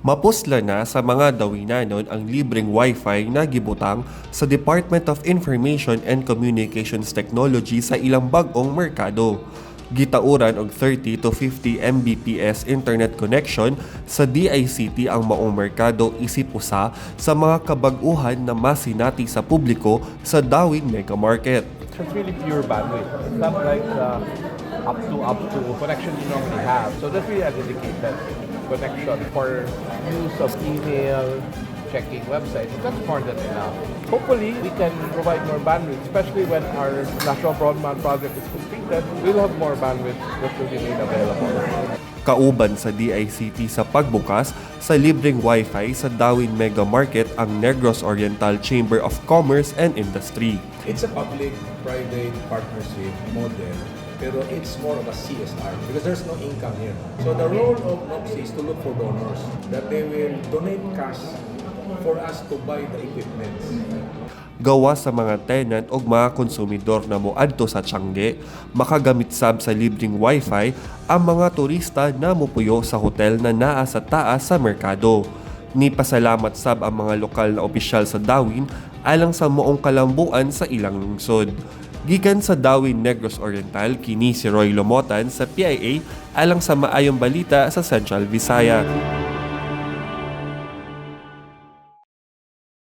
Mapuslan na sa mga Dauinanon ang libreng Wi-Fi na gibutang sa Department of Information and Communications Technology sa ilang bag-ong merkado. Gitauran og 30 to 50 Mbps internet connection sa DICT ang maong merkado isip usa sa mga kabag-uhan na masinati sa publiko sa Dauin Mega Market. It's really pure bandwidth. It's not like up to connection you normally have. So that's really a dedicated connection for use of email, checking websites. That's more than enough. Hopefully, we can provide more bandwidth, especially when our national broadband project is completed. We'll have more bandwidth that will be made available. Kauban sa DICT sa pagbukas sa libreng Wi-Fi sa Dauin Mega Market ang Negros Oriental Chamber of Commerce and Industry. It's a public-private partnership model, pero it's more of a CSR because there's no income here. So the role of NOPSI is to look for donors that they will donate cash for us to buy the equipment. Gawa sa mga tenant o mga konsumidor na moadto sa Tiangge, makagamit sab sa libreng Wi-Fi ang mga turista na mupuyo sa hotel na naa sa taas sa merkado. Ni pasalamat sab ang mga lokal na opisyal sa Dauin alang sa moong kalambuan sa ilang lungsod. Gikan sa Dauin Negros Oriental, kini si Roy Lomotan sa PIA alang sa maayong balita sa Central Visaya.